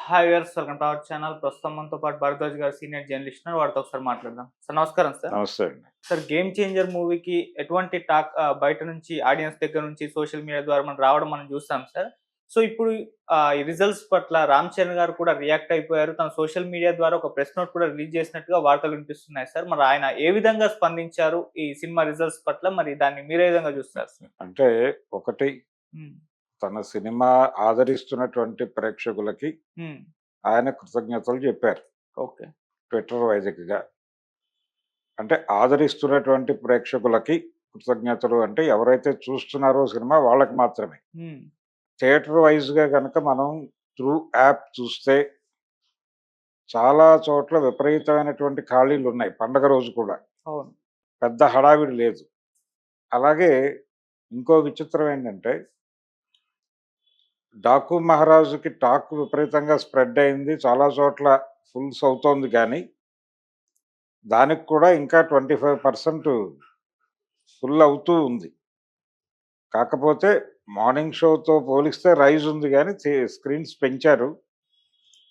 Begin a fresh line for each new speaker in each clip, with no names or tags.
Hi viewers, welcome to our channel. ప్రస్తుతం మనతో పాటు భరద్వాజ్ గారు సీనియర్ జర్నలిస్ట్ ఉన్నారు. వారితో ఒకసారి మాట్లాడదాం. సార్ నమస్కారం సార్.
నమస్తే అండి.
సార్, గేమ్ చేంజర్ మూవీకి ఎటువంటి టాక్ బయట నుంచి ఆడియన్స్ దగ్గర నుంచి సోషల్ మీడియా ద్వారా మనం చూస్తాం సార్. సో ఇప్పుడు ఈ రిజల్ట్స్ పట్ల రామ్ చరణ్ గారు కూడా రియాక్ట్ అయిపోయారు. తన సోషల్ మీడియా ద్వారా ఒక ప్రెస్ నోట్ కూడా రిలీజ్ చేసినట్టుగా వార్తలు వినిపిస్తున్నాయి సార్. మరి ఆయన ఏ విధంగా స్పందించారు ఈ సినిమా రిజల్ట్స్ పట్ల? మరి దాన్ని మీరే విధంగా చూస్తారు సార్?
అంటే ఒకటి,
హ్మ్.
తన సినిమా ఆదరిస్తున్నటువంటి ప్రేక్షకులకి
హ్మ్.
ఆయన కృతజ్ఞతలు చెప్పారు
ఓకే.
ట్విట్టర్ వేదికగా. అంటే ఆదరిస్తున్నటువంటి ప్రేక్షకులకి కృతజ్ఞతలు అంటే ఎవరైతే చూస్తున్నారో సినిమా వాళ్ళకి మాత్రమే.
హ్మ్.
థియేటర్ వైజ్గా కనుక మనం త్రూ యాప్ చూస్తే చాలా చోట్ల విపరీతమైనటువంటి ఖాళీలు ఉన్నాయి. పండగ రోజు కూడా
అవును.
పెద్ద హడావిడి లేదు. అలాగే ఇంకో విచిత్రం ఏంటంటే, డాకు మహారాజుకి టాక్ విపరీతంగా స్ప్రెడ్ అయింది. చాలా చోట్ల ఫుల్స్ అవుతోంది కానీ, దానికి కూడా ఇంకా 25% ఫుల్ అవుతూ ఉంది. కాకపోతే మార్నింగ్ షోతో పోలిస్తే రైజ్ ఉంది కానీ స్క్రీన్స్ పెంచారు.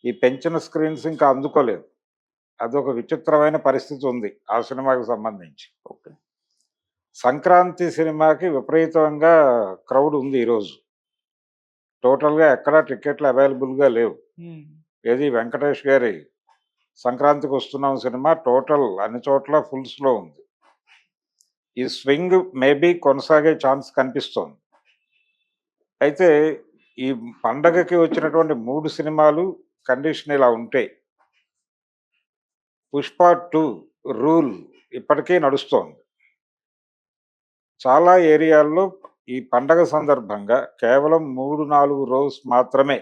ఈ పెంచిన స్క్రీన్స్ ఇంకా అందుకోలేదు. అదొక విచిత్రమైన పరిస్థితి ఉంది ఆ సినిమాకి సంబంధించి.
ఓకే.
సంక్రాంతి సినిమాకి విపరీతంగా క్రౌడ్ ఉంది ఈరోజు. టోటల్‌గా ఎక్కడా టికెట్లు అవైలబుల్‌గా లేవు.
హ్మ్.
ఏది వెంకటేష్ గారి 'సంక్రాంతికొస్తున్నాం' సినిమా టోటల్ అన్ని చోట్ల ఫుల్స్‌లో ఉంది. ఈ స్వింగ్ మేబీ కొనసాగే ఛాన్స్ కనిపిస్తోంది. అయితే ఈ పండగకి వచ్చినటువంటి 3 సినిమాలు కండిషన్ ఇలా ఉంటే, 'పుష్ప 2 రూల్' ఇప్పటికే నడుస్తోంది. చాలా ఏరియాల్లో ఈ పండగ సందర్భంగా కేవలం 3, 4 రోస్ మాత్రమే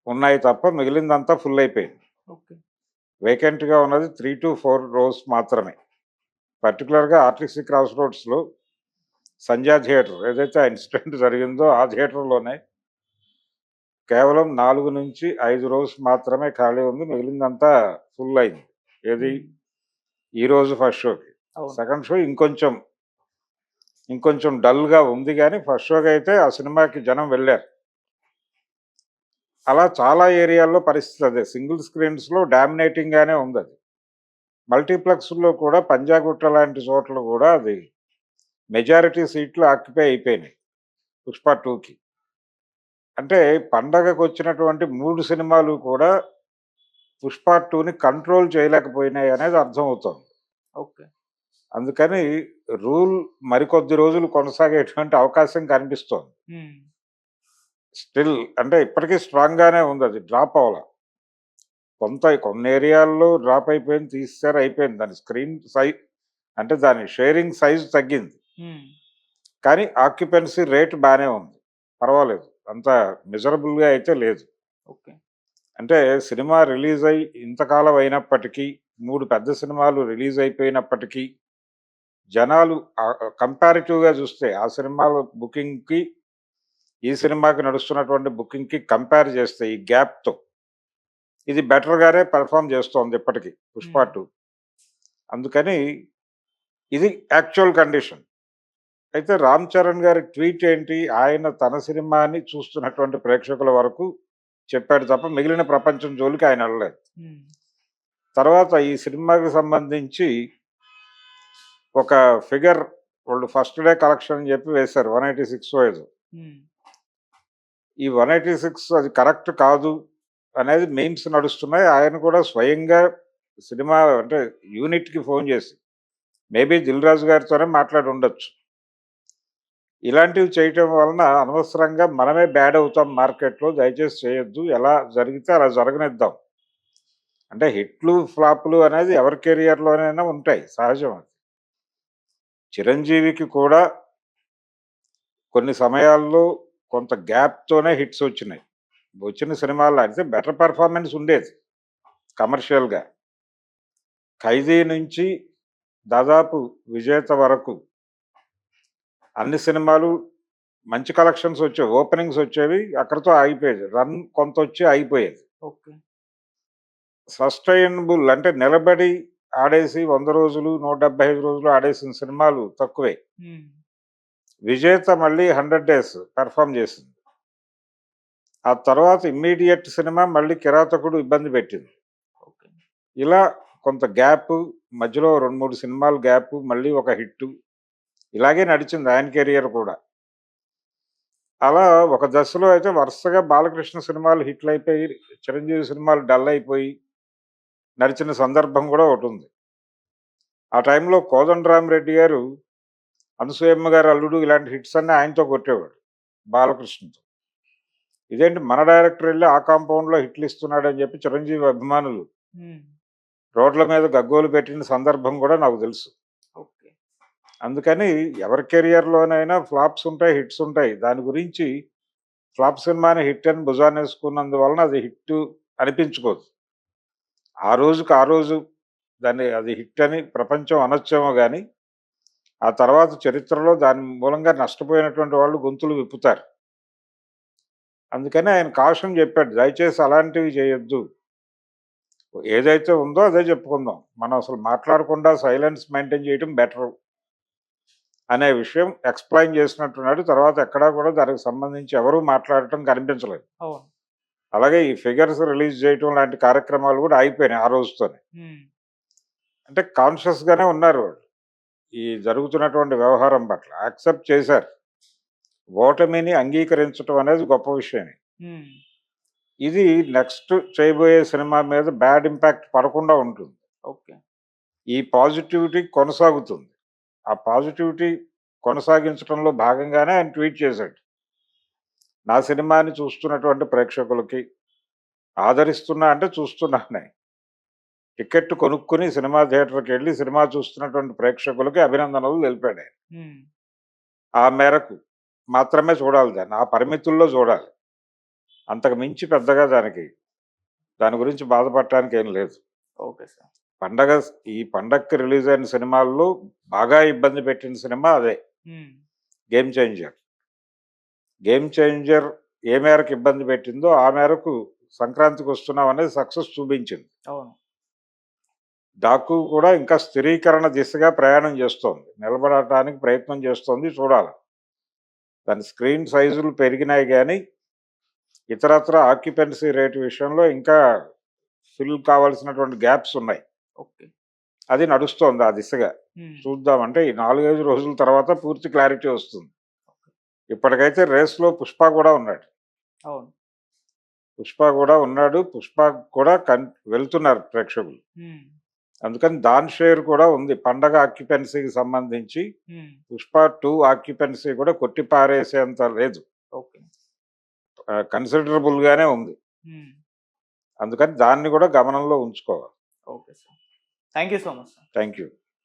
ఉన్నాయి తప్ప మిగిలిందంతా ఫుల్ అయిపోయింది.
ఓకే.
వేకెంట్‌గా ఉన్నది 3-4 రోస్ మాత్రమే. పర్టిక్యులర్‌గా ఆర్టీసీ క్రాస్ రోడ్స్‌లో సంధ్యా థియేటర్ ఏదైతే ఆ ఇన్సిడెంట్ జరిగిందో ఆ థియేటర్‌లోనే కేవలం 4-5 రోస్ మాత్రమే ఖాళీ ఉంది. మిగిలిందంతా ఫుల్ అయింది. ఏది
హ్మ్.
ఈరోజు ఫస్ట్ షోకి.
అవును.
సెకండ్ షో ఇంకొంచెం డల్‌గా ఉంది గానీ ఫస్ట్ షోకైతే ఆ సినిమాకి జనం వెళ్లారు. అలా చాలా ఏరియాల్లో పరిస్థితి అదే. సింగిల్ స్క్రీన్స్‌లో డామినేటింగ్‌గానే ఉందది. మల్టీప్లెక్స్‌లో కూడా పంజాగుట్ట లాంటి చోట్ల కూడా అది మెజారిటీ సీట్లు ఆక్యుపై అయిపోయినాయి 'పుష్ప 2కి'. అంటే పండగకొచ్చినటువంటి 3 సినిమాలు కూడా 'పుష్ప 2ని కంట్రోల్ చేయలేకపోయినాయి అనేది అర్థమవుతోంది.
ఓకే.
అందుకని రూల్ మరికొద్ది రోజులు కొనసాగేటువంటి అవకాశం కనిపిస్తోంది.
హ్మ్.
స్టిల్ అంటే ఇప్పటికీ స్ట్రాంగ్‌గానే ఉందది. డ్రాప్ అవ్వల. కొన్ని ఏరియాల్లో డ్రాప్ అయిపోయింది. తీసేసారు అయిపోయింది. దాని స్క్రీన్ అంటే దాని షేరింగ్ సైజ్ తగ్గింది.
హ్మ్.
కానీ ఆక్యుపెన్సీ రేట్ బానే ఉంది. పర్వాలేదు. అంత మిజరబుల్‌గా అయితే లేదు.
ఓకే.
అంటే సినిమా రిలీజ్ అయ్యి ఇంతకాలం అయినప్పటికీ, 3 పెద్ద సినిమాలు రిలీజ్ అయిపోయినప్పటికీ, జనాలు కంపారిటివ్‌గా చూస్తే ఆ సినిమాల బుకింగ్‌కి, ఈ సినిమాకి నడుస్తున్నటువంటి బుకింగ్‌కి కంపేర్ చేస్తే ఈ గ్యాప్‌తో ఇది బెటర్‌గానే పెర్ఫార్మ్ చేస్తోంది ఇప్పటికి 'పుష్ప
హ్మ్.
2'. అందుకని ఇది యాక్చువల్ కండిషన్. అయితే 'రామ్ చరణ్' గారి ట్వీట్ ఏంటి? ఆయన తన సినిమాని చూస్తున్నటువంటి ప్రేక్షకుల వరకు చెప్పాడు తప్ప మిగిలిన ప్రపంచం జోలికి ఆయన వెళ్ళలేదు.
హ్మ్.
తర్వాత ఈ సినిమాకి సంబంధించి ఒక ఫిగర్ వాళ్ళు ఫస్ట్ డే కలెక్షన్ అని చెప్పి వేశారు. 186 ఏదో.
హ్మ్.
ఈ 186 అది కరెక్ట్ కాదు అనేది మీమ్స్ నడుస్తున్నాయి. ఆయన కూడా స్వయంగా సినిమా అంటే యూనిట్‌కి ఫోన్ చేసి మేబీ 'దిల్ రాజు' గారితోనే మాట్లాడి ఉండొచ్చు. ఇలాంటివి చేయటం వలన అనవసరంగా మనమే బ్యాడ్ అవుతాం మార్కెట్‌లో. దయచేసి చేయొద్దు. ఎలా జరిగితే అలా జరగనిద్దాం. అంటే హిట్లు, ఫ్లాపులు అనేది ఎవరి కెరియర్‌లోనైనా ఉంటాయి. సహజం అది. చిరంజీవికి కూడా కొన్ని సమయాల్లో కొంత గ్యాప్‌తోనే హిట్స్ వచ్చినాయి. వచ్చిన సినిమాల్లో అయితే బెటర్ పెర్ఫార్మెన్స్ ఉండేది కమర్షియల్‌గా. 'ఖైదీ' నుంచి దాదాపు 'విజేత' వరకు అన్ని సినిమాలు మంచి కలెక్షన్స్ వచ్చేవి. ఓపెనింగ్స్ వచ్చేవి. అక్కడితో ఆగిపోయేది. రన్ కొంతొచ్చి ఆగిపోయేది.
ఓకే.
సస్టైనబుల్ అంటే నిలబడి ఆడేసి 100 రోజులు, 175 రోజులు ఆడేసిన సినిమాలు తక్కువే.
హ్మ్.
'విజేత' మళ్ళీ 100 డేస్ పెర్ఫార్మ్ చేసింది. ఆ తర్వాత ఇమ్మీడియట్ సినిమా మళ్ళీ కిరాతకుడు ఇబ్బంది పెట్టింది.
ఓకే.
ఇలా కొంత గ్యాప్, మధ్యలో 2, 3 సినిమాలు గ్యాప్, మళ్ళీ ఒక హిట్టు. ఇలాగే నడిచింది ఆయన కెరియర్ కూడా. అలా ఒక దశలో అయితే వరుసగా బాలకృష్ణ సినిమాలు హిట్లయిపోయి, చిరంజీవి సినిమాలు డల్ అయిపోయి నడిచిన సందర్భం కూడా ఒకటుంది. ఆ టైంలో కోదండరామిరెడ్డి గారు, అనసూయమ్మ గారి అల్లుడు ఇలాంటి హిట్స్ అన్నీ ఆయనతో కొట్టేవాడు బాలకృష్ణతో. ఇదేంటి మన డైరెక్టర్ వెళ్ళి ఆ కాంపౌండ్‌లో హిట్లు ఇస్తున్నాడని చెప్పి చిరంజీవి అభిమానులు
హ్మ్.
రోడ్ల మీద గగ్గోలు పెట్టిన సందర్భం కూడా నాకు తెలుసు.
ఓకే.
అందుకని ఎవరి కెరియర్‌లోనైనా ఫ్లాప్స్ ఉంటాయి, హిట్స్ ఉంటాయి. దాని గురించి ఫ్లాప్ సినిమాని హిట్ అని భుజానేసుకున్నందువలన అది హిట్టు అనిపించుకోదు. ఆ రోజుకి ఆ రోజు దాన్ని అది హిట్ అని ప్రపంచం అనొచ్చేమో గానీ, ఆ తర్వాత చరిత్రలో దాని మూలంగా నష్టపోయినటువంటి వాళ్ళు గొంతులు విప్పుతారు. అందుకని ఆయన కాషన్ చెప్పాడు. దయచేసి అలాంటివి చేయొద్దు. ఏదైతే ఉందో అదే చెప్పుకుందాం. మనం అసలు మాట్లాడకుండా సైలెన్స్ మెయింటైన్ చేయటం బెటరు అనే విషయం ఎక్స్‌ప్లెయిన్ చేసినట్టున్నాడు. తర్వాత ఎక్కడా కూడా దానికి సంబంధించి ఎవరు మాట్లాడటం కనిపించలేదు.
అవును.
అలాగే ఈ ఫిగర్స్ రిలీజ్ చేయటం లాంటి కార్యక్రమాలు కూడా ఆగిపోయినాయి ఆ రోజుతోనే.
హ్మ్.
అంటే కాన్షియస్‌గానే ఉన్నారు వాళ్ళు. ఈ జరుగుతున్నటువంటి వ్యవహారం పట్ల యాక్సెప్ట్ చేశారు. ఓటమిని అంగీకరించటం అనేది గొప్ప విషయమే.
హ్మ్.
ఇది నెక్స్ట్ చేయబోయే సినిమా మీద బ్యాడ్ ఇంపాక్ట్ పడకుండా ఉంటుంది.
ఓకే.
ఈ పాజిటివిటీ కొనసాగుతుంది. ఆ పాజిటివిటీ కొనసాగించడంలో భాగంగానే ఆయన ట్వీట్ చేశాడు. నా సినిమాని చూస్తున్నటువంటి ప్రేక్షకులకి ఆదరిస్తున్నా అంటే చూస్తున్నానే. టికెట్ కొనుక్కొని సినిమా థియేటర్‌కెళ్ళి సినిమా చూస్తున్నటువంటి ప్రేక్షకులకి అభినందనలు తెలిపాడాయన.
హ్మ్.
ఆ మేరకు మాత్రమే చూడాలి దాన్ని. ఆ పరిమితుల్లో చూడాలి. అంతకు మించి పెద్దగా దాని గురించి బాధపడటానికి ఏం లేదు.
Okay sir.
పండగ ఈ పండగకి రిలీజ్ అయిన సినిమాల్లో బాగా ఇబ్బంది పెట్టిన సినిమా అదే
హ్మ్.
'Game changer'. 'గేమ్ చేంజర్' ఏ మేరకు ఇబ్బంది పెట్టిందో ఆ మేరకు 'సంక్రాంతికి వస్తున్నాం' అనేది సక్సెస్ చూపించింది.
అవును.
'డాకు' కూడా ఇంకా స్థిరీకరణ దిశగా ప్రయాణం చేస్తోంది. నిలబడటానికి ప్రయత్నం చేస్తోంది. చూడాలి. దాని స్క్రీన్ సైజులు పెరిగినాయి గానీ, ఇతరత్రా ఆక్యుపెన్సీ రేట్ విషయంలో ఇంకా ఫిల్ కావాల్సినటువంటి గ్యాప్స్ ఉన్నాయి.
ఓకే.
అది నడుస్తోంది ఆ దిశగా.
హ్మ్.
చూద్దాం. అంటే ఈ 4, 5 రోజుల తర్వాత పూర్తి క్లారిటీ వస్తుంది. ఇప్పటికైతే రేస్‌లో 'పుష్ప' కూడా ఉన్నాడు.
అవును.
'పుష్ప' కూడా ఉన్నాడు. 'పుష్ప' కూడా వెళ్తున్నారు ప్రేక్షకులు.
హ్మ్.
అందుకని దాని షేర్ కూడా ఉంది. పండగ ఆక్యుపెన్సీకి సంబంధించి
హ్మ్.
'పుష్ప 2' ఆక్యుపెన్సీ కూడా కొట్టి పారేసేంత లేదు.
ఓకే.
కన్సిడరబుల్‌గానే ఉంది.
హ్మ్.
అందుకని దాన్ని కూడా గమనంలో ఉంచుకోవాలి.
Okay sir. Thank you so much sir.
Thank you.